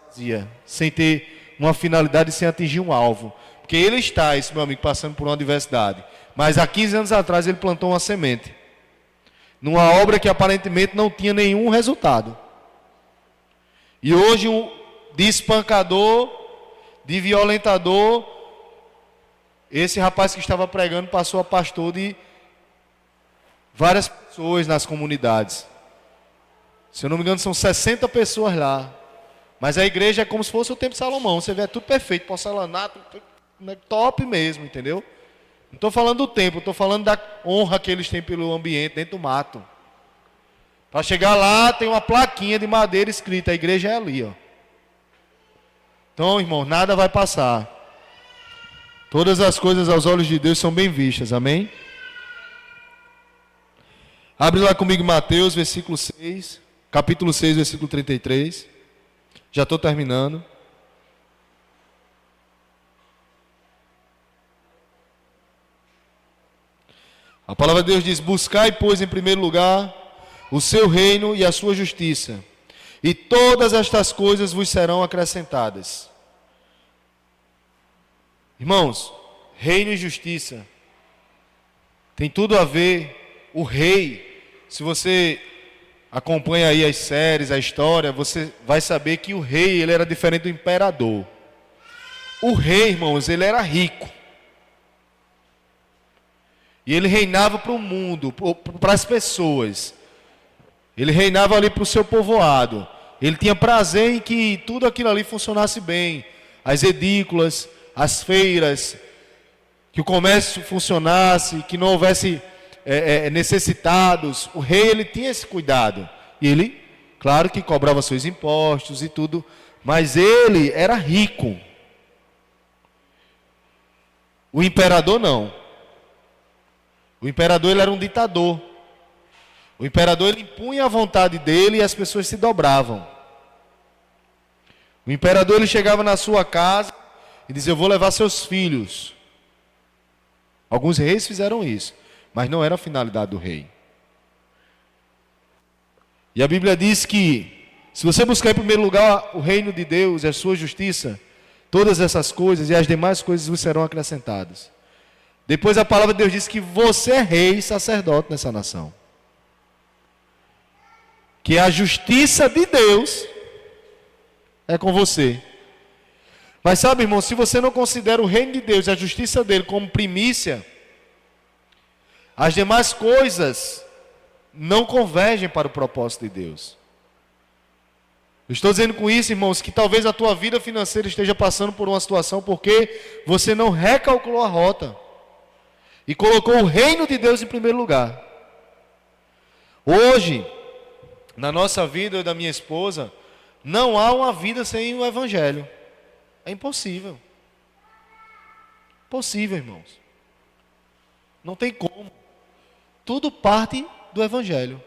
fazia, sem ter uma finalidade, sem atingir um alvo. Porque ele está, esse meu amigo, passando por uma adversidade. Mas há 15 anos atrás ele plantou uma semente. Numa obra que aparentemente não tinha nenhum resultado. E hoje de espancador, de violentador, esse rapaz que estava pregando passou a pastor de várias pessoas nas comunidades. Se eu não me engano, são 60 pessoas lá. Mas a igreja é como se fosse o templo de Salomão. Você vê, é tudo perfeito, porcelanato, top mesmo, entendeu? Não estou falando do templo, estou falando da honra que eles têm pelo ambiente, dentro do mato. Para chegar lá, tem uma plaquinha de madeira escrita, a igreja é ali, ó. Então, irmão, nada vai passar. Todas as coisas aos olhos de Deus são bem vistas, amém? Abre lá comigo Mateus, versículo 6, capítulo 6, versículo 33. Já estou terminando. A palavra de Deus diz: buscai, pois, em primeiro lugar o seu reino e a sua justiça, e todas estas coisas vos serão acrescentadas. Irmãos, reino e justiça tem tudo a ver. O rei, se você acompanha aí as séries, a história, você vai saber que o rei, ele era diferente do imperador. O rei, irmãos, ele era rico. E ele reinava para o mundo, para as pessoas. Ele reinava ali para o seu povoado. Ele tinha prazer em que tudo aquilo ali funcionasse bem. As edículas, as feiras, que o comércio funcionasse, que não houvesse necessitados. O rei, ele tinha esse cuidado. E ele, claro que cobrava seus impostos e tudo, mas ele era rico. O imperador não. O imperador, ele era um ditador. O imperador, ele impunha a vontade dele e as pessoas se dobravam. O imperador, ele chegava na sua casa e dizia: eu vou levar seus filhos. Alguns reis fizeram isso, mas não era a finalidade do rei. E a Bíblia diz que, se você buscar em primeiro lugar o reino de Deus e a sua justiça, todas essas coisas e as demais coisas vos serão acrescentadas. Depois a palavra de Deus diz que você é rei e sacerdote nessa nação. Que a justiça de Deus é com você. Mas sabe, irmão, se você não considera o reino de Deus e a justiça dele como primícia, as demais coisas não convergem para o propósito de Deus. Eu estou dizendo com isso, irmãos, que talvez a tua vida financeira esteja passando por uma situação porque você não recalculou a rota e colocou o reino de Deus em primeiro lugar. Hoje, na nossa vida, eu e da minha esposa, não há uma vida sem o Evangelho. É impossível. Impossível, irmãos. Não tem como. Tudo parte do Evangelho.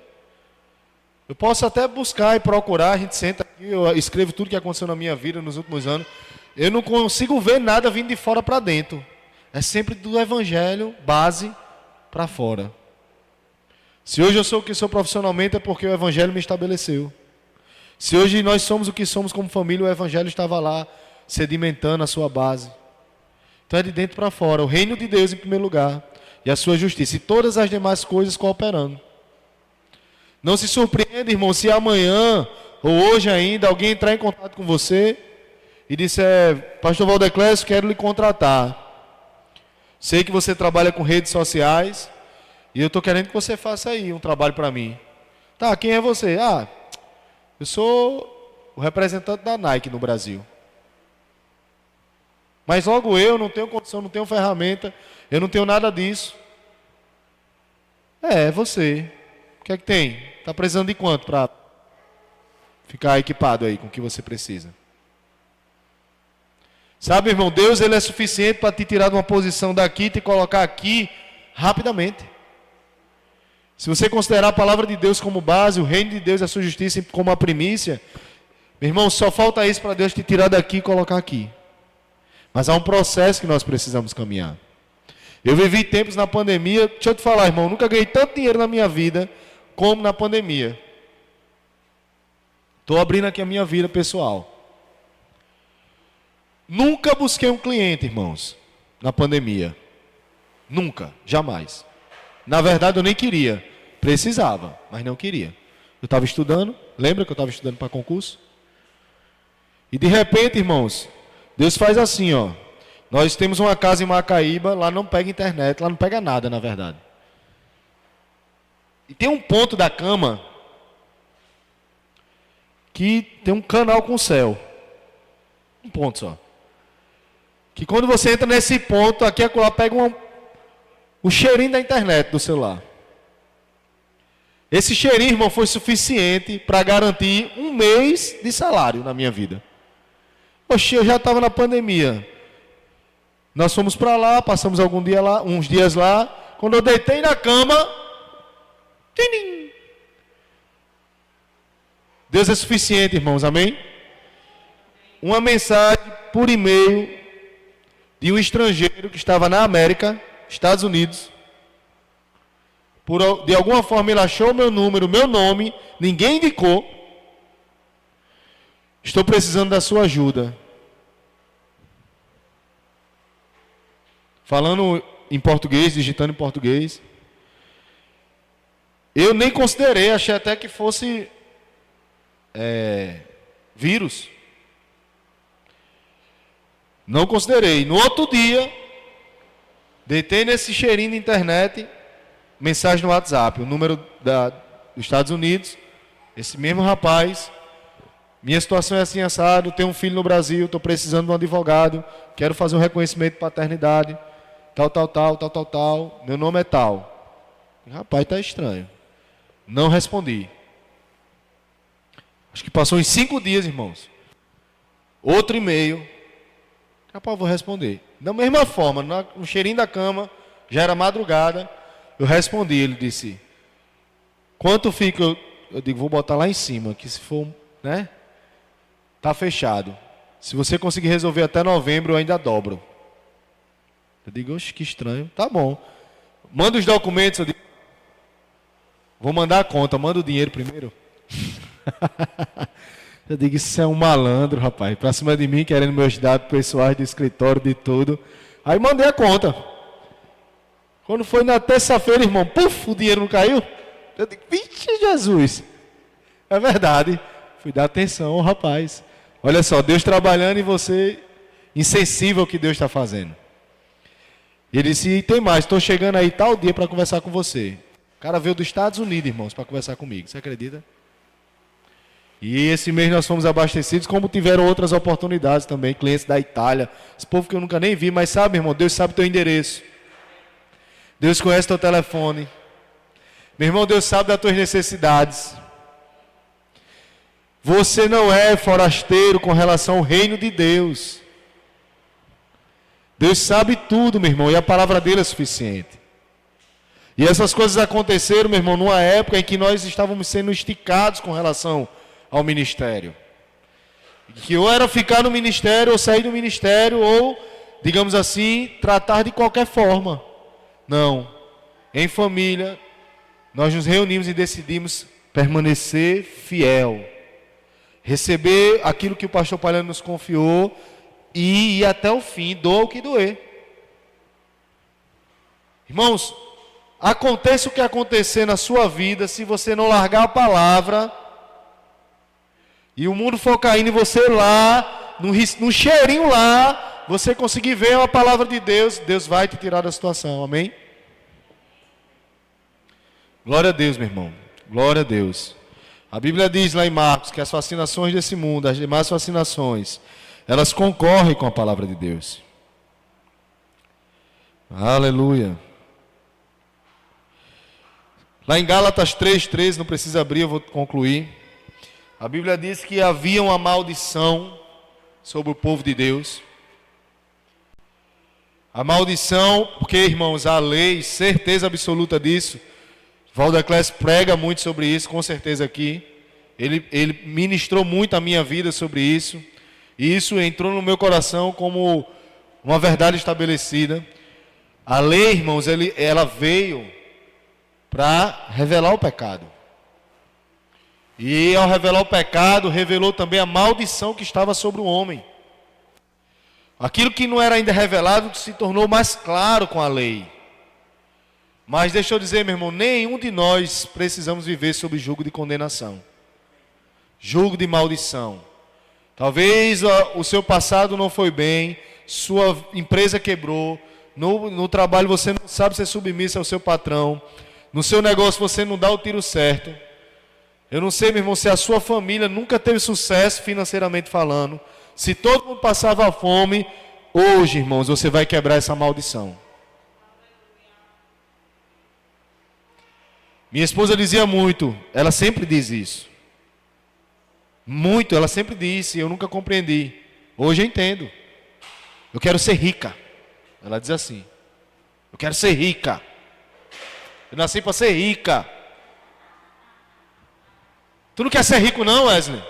Eu posso até buscar e procurar, a gente senta aqui, eu escrevo tudo que aconteceu na minha vida nos últimos anos. Eu não consigo ver nada vindo de fora para dentro. É sempre do Evangelho, base, para fora. Se hoje eu sou o que sou profissionalmente, é porque o Evangelho me estabeleceu. Se hoje nós somos o que somos como família, o Evangelho estava lá, sedimentando a sua base. Então é de dentro para fora. O reino de Deus em primeiro lugar, e a sua justiça, e todas as demais coisas cooperando. Não se surpreenda, irmão, se amanhã, ou hoje ainda, alguém entrar em contato com você, e disser: pastor Valdeclésio, quero lhe contratar. Sei que você trabalha com redes sociais, e eu estou querendo que você faça aí um trabalho para mim. Tá, quem é você? Ah, eu sou o representante da Nike no Brasil. Mas logo eu não tenho condição, não tenho ferramenta, eu não tenho nada disso. É você. O que é que tem? Está precisando de quanto para ficar equipado aí com o que você precisa? Sabe, irmão, Deus, ele é suficiente para te tirar de uma posição daqui e te colocar aqui rapidamente. Se você considerar a palavra de Deus como base, o reino de Deus e a sua justiça como a primícia, meu irmão, só falta isso para Deus te tirar daqui e colocar aqui. Mas há um processo que nós precisamos caminhar. Eu vivi tempos na pandemia, deixa eu te falar, irmão, nunca ganhei tanto dinheiro na minha vida como na pandemia. Estou abrindo aqui a minha vida pessoal. Nunca busquei um cliente, irmãos, na pandemia. Nunca, jamais. Na verdade, eu nem queria. Precisava, mas não queria. Eu estava estudando, lembra que eu estava estudando para concurso? E de repente, irmãos, Deus faz assim, ó. Nós temos uma casa em Macaíba, lá não pega internet, lá não pega nada, na verdade. E tem um ponto da cama que tem um canal com o céu. Um ponto só. Que quando você entra nesse ponto, aqui acolá pega o cheirinho da internet do celular. Esse cheirinho, irmão, foi suficiente para garantir um mês de salário na minha vida. Oxe, eu já estava na pandemia. Nós fomos para lá, passamos uns dias lá. Quando eu deitei na cama, tinim, Deus é suficiente, irmãos, amém? Uma mensagem por e-mail de um estrangeiro que estava na América, Estados Unidos. De alguma forma ele achou meu número, meu nome, ninguém indicou. Estou precisando da sua ajuda. Falando em português, digitando em português. Eu nem considerei, achei até que fosse vírus. Não considerei. No outro dia, deitei nesse cheirinho de internet, mensagem no WhatsApp, o número dos Estados Unidos, esse mesmo rapaz, minha situação é assim assado, tenho um filho no Brasil, estou precisando de um advogado, quero fazer um reconhecimento de paternidade, tal, meu nome é tal. Rapaz, está estranho. Não respondi. Acho que passou uns 5 dias, irmãos. Outro e-mail. Rapaz, vou responder. Da mesma forma, no cheirinho da cama, já era madrugada, eu respondi. Ele disse, quanto fica? Eu digo, vou botar lá em cima, que se for, né? Tá fechado. Se você conseguir resolver até novembro, eu ainda dobro. Eu digo, oxe, que estranho. Tá bom. Manda os documentos. Eu digo, vou mandar a conta, manda o dinheiro primeiro. Eu digo, isso é um malandro, rapaz. Pra cima de mim, querendo meus dados pessoais de escritório, de tudo. Aí mandei a conta. Quando foi na terça-feira, irmão, puf, o dinheiro não caiu. Eu digo, vixe, Jesus. É verdade. Fui dar atenção ao rapaz. Olha só, Deus trabalhando e você insensível ao que Deus está fazendo. E ele disse, e tem mais, estou chegando aí tal dia para conversar com você. O cara veio dos Estados Unidos, irmãos, para conversar comigo. Você acredita? E esse mês nós fomos abastecidos, como tiveram outras oportunidades também, clientes da Itália, esse povo que eu nunca nem vi, mas sabe, irmão, Deus sabe o teu endereço. Deus conhece teu telefone. Meu irmão, Deus sabe das tuas necessidades. Você não é forasteiro com relação ao reino de Deus. Deus sabe tudo, meu irmão, e a palavra dele é suficiente. E essas coisas aconteceram, meu irmão, numa época em que nós estávamos sendo esticados com relação ao ministério. Que ou era ficar no ministério, ou sair do ministério, ou, digamos assim, tratar de qualquer forma. Não. Em família, nós nos reunimos e decidimos permanecer fiel. Receber aquilo que o pastor Palhano nos confiou e ir até o fim, doa o que doer. Irmãos, aconteça o que acontecer na sua vida, se você não largar a palavra, e o mundo for caindo e você lá, no cheirinho lá, você conseguir ver a palavra de Deus, Deus vai te tirar da situação, amém? Glória a Deus, meu irmão, glória a Deus. A Bíblia diz lá em Marcos que as fascinações desse mundo, as demais fascinações, elas concorrem com a palavra de Deus. Aleluia. Lá em Gálatas 3:13, não precisa abrir, eu vou concluir. A Bíblia diz que havia uma maldição sobre o povo de Deus. A maldição, porque, irmãos, a lei, certeza absoluta disso. Valdeclés prega muito sobre isso, com certeza aqui. Ele ministrou muito a minha vida sobre isso. E isso entrou no meu coração como uma verdade estabelecida. A lei, irmãos, ela veio para revelar o pecado. E ao revelar o pecado, revelou também a maldição que estava sobre o homem. Aquilo que não era ainda revelado se tornou mais claro com a lei. Mas deixa eu dizer, meu irmão, nenhum de nós precisamos viver sob julgo de condenação. Julgo de maldição. Talvez o seu passado não foi bem, sua empresa quebrou, no trabalho você não sabe ser submisso ao seu patrão, no seu negócio você não dá o tiro certo. Eu não sei, meu irmão, se a sua família nunca teve sucesso financeiramente falando, se todo mundo passava fome, hoje, irmãos, você vai quebrar essa maldição. Minha esposa dizia muito, ela sempre diz isso. Muito, ela sempre disse, eu nunca compreendi. Hoje eu entendo. Eu quero ser rica. Ela diz assim, eu quero ser rica. Eu nasci para ser rica. Tu não quer ser rico não, Wesley?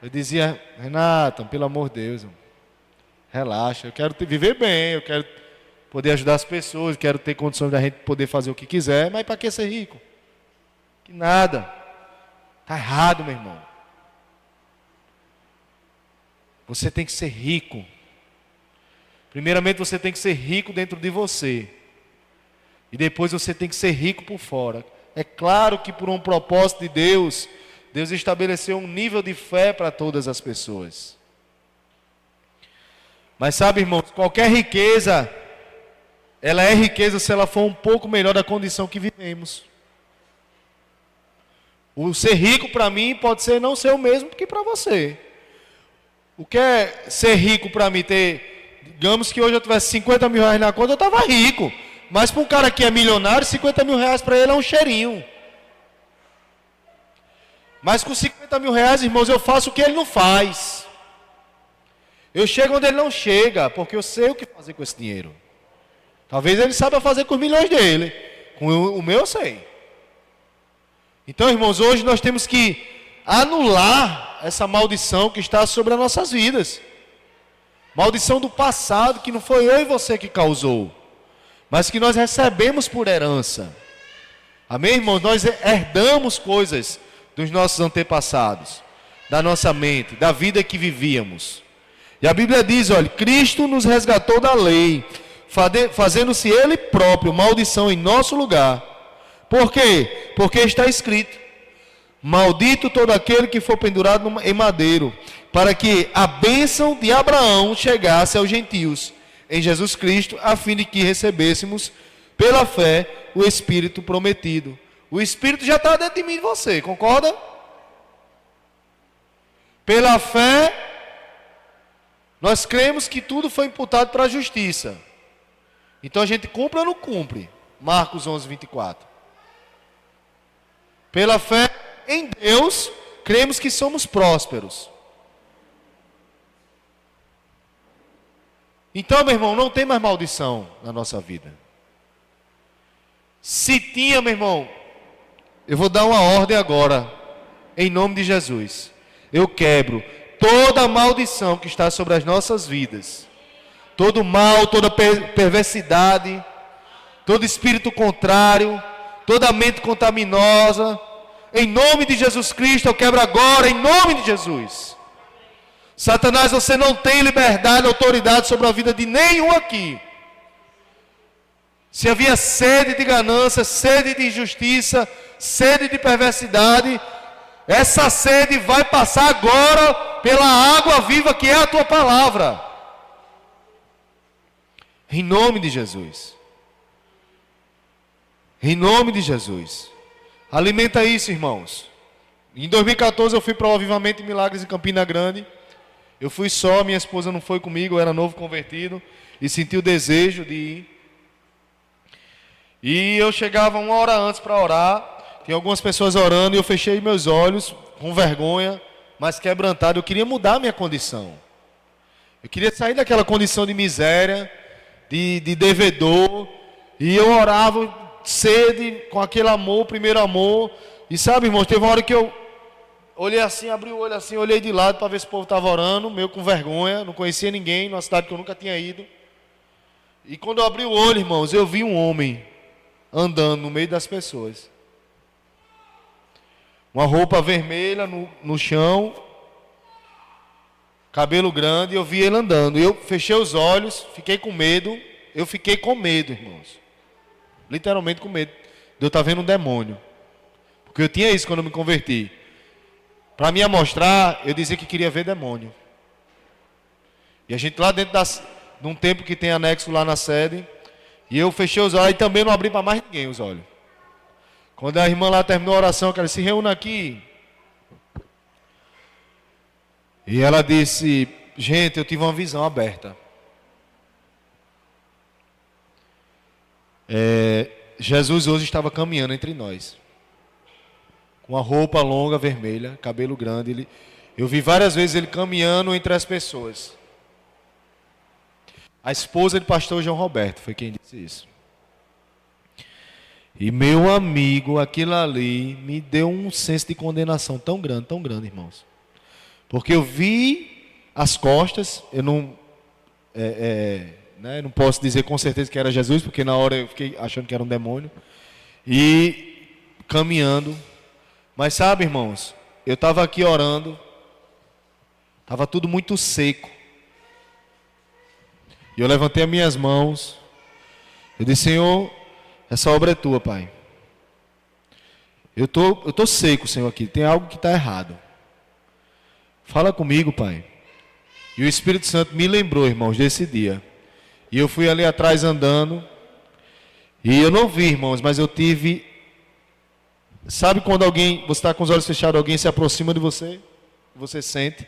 Eu dizia, Renata, pelo amor de Deus, relaxa, eu quero viver bem, eu quero poder ajudar as pessoas, eu quero ter condições da gente poder fazer o que quiser, mas para que ser rico? Que nada. Está errado, meu irmão. Você tem que ser rico. Primeiramente você tem que ser rico dentro de você. E depois você tem que ser rico por fora. É claro que por um propósito de Deus, Deus estabeleceu um nível de fé para todas as pessoas. Mas sabe, irmãos, qualquer riqueza, ela é riqueza se ela for um pouco melhor da condição que vivemos. O ser rico para mim pode ser não ser o mesmo que para você. O que é ser rico para mim? Digamos que hoje eu tivesse 50 mil reais na conta, eu estava rico. Mas para um cara que é milionário, 50 mil reais para ele é um cheirinho. Mas com 50 mil reais, irmãos, eu faço o que ele não faz. Eu chego onde ele não chega, porque eu sei o que fazer com esse dinheiro. Talvez ele saiba fazer com os milhões dele. Com o meu eu sei. Então, irmãos, hoje nós temos que anular essa maldição que está sobre as nossas vidas. Maldição do passado, que não foi eu e você que causou, mas que nós recebemos por herança. Amém, irmãos? Nós herdamos coisas dos nossos antepassados, da nossa mente, da vida que vivíamos. E a Bíblia diz, olha, Cristo nos resgatou da lei, fazendo-se Ele próprio maldição em nosso lugar. Por quê? Porque está escrito, maldito todo aquele que for pendurado em madeiro, para que a bênção de Abraão chegasse aos gentios, em Jesus Cristo, a fim de que recebêssemos, pela fé, o Espírito prometido. O Espírito já está dentro de mim e de você, concorda? Pela fé, nós cremos que tudo foi imputado para a justiça. Então a gente cumpre ou não cumpre? Marcos 11, 24. Pela fé em Deus, cremos que somos prósperos. Então, meu irmão, não tem mais maldição na nossa vida. Se tinha, meu irmão, eu vou dar uma ordem agora, em nome de Jesus. Eu quebro toda a maldição que está sobre as nossas vidas. Todo mal, toda perversidade, todo espírito contrário, toda mente contaminosa. Em nome de Jesus Cristo, eu quebro agora, em nome de Jesus. Satanás, você não tem liberdade, autoridade sobre a vida de nenhum aqui. Se havia sede de ganância, sede de injustiça, sede de perversidade, essa sede vai passar agora pela água viva que é a tua palavra. Em nome de Jesus. Em nome de Jesus. Alimenta isso, irmãos. Em 2014 eu fui para o Avivamento e Milagres em Campina Grande. Eu fui só, minha esposa não foi comigo, eu era novo convertido e senti o desejo de ir. E eu chegava 1 hora antes para orar, tinha algumas pessoas orando e eu fechei meus olhos com vergonha, mas quebrantado. Eu queria mudar a minha condição. Eu queria sair daquela condição de miséria, de devedor, e eu orava sede com aquele amor, primeiro amor. E sabe, irmãos, teve uma hora que eu olhei assim, abri o olho assim, olhei de lado para ver se o povo estava orando, meio com vergonha, não conhecia ninguém, numa cidade que eu nunca tinha ido. E quando eu abri o olho, irmãos, eu vi um homem andando no meio das pessoas. Uma roupa vermelha no chão, cabelo grande, eu vi ele andando. Eu fechei os olhos, fiquei com medo. Eu fiquei com medo, irmãos. Literalmente com medo de eu estar vendo um demônio. Porque eu tinha isso quando eu me converti. Para me amostrar, eu dizia que queria ver demônio. E a gente lá dentro de um templo que tem anexo lá na sede, e eu fechei os olhos e também não abri para mais ninguém os olhos. Quando a irmã lá terminou a oração, que ela se reúne aqui. E ela disse, gente, eu tive uma visão aberta. Jesus hoje estava caminhando entre nós. Com uma roupa longa, vermelha, cabelo grande. Eu vi várias vezes ele caminhando entre as pessoas. A esposa do pastor João Roberto foi quem disse isso. E meu amigo, aquilo ali me deu um senso de condenação tão grande, irmãos. Porque eu vi as costas, eu não, né, não posso dizer com certeza que era Jesus, porque na hora eu fiquei achando que era um demônio. E caminhando. Mas sabe, irmãos, eu estava aqui orando, estava tudo muito seco. E eu levantei as minhas mãos, eu disse: Senhor, essa obra é tua, Pai. Eu tô seco, Senhor, aqui. Tem algo que está errado. Fala comigo, Pai. E o Espírito Santo me lembrou, irmãos, desse dia. E eu fui ali atrás andando. E eu não vi, irmãos, mas eu tive... Sabe quando alguém, você está com os olhos fechados, alguém se aproxima de você? Você sente.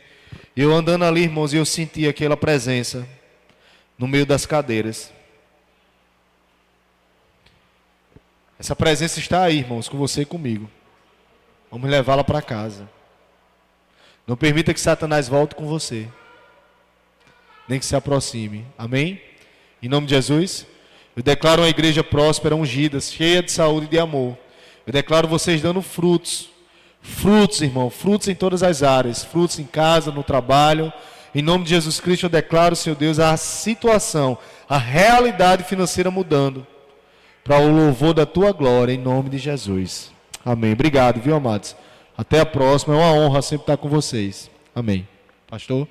E eu andando ali, irmãos, e eu senti aquela presença no meio das cadeiras. Essa presença está aí, irmãos, com você e comigo. Vamos levá-la para casa. Não permita que Satanás volte com você. Nem que se aproxime. Amém? Em nome de Jesus, eu declaro uma igreja próspera, ungida, cheia de saúde e de amor. Eu declaro vocês dando frutos. Frutos, irmão. Frutos em todas as áreas. Frutos em casa, no trabalho. Em nome de Jesus Cristo, eu declaro, Senhor Deus, a situação, a realidade financeira mudando. Para o louvor da tua glória, em nome de Jesus. Amém. Obrigado, viu, amados? Até a próxima. É uma honra sempre estar com vocês. Amém. Pastor?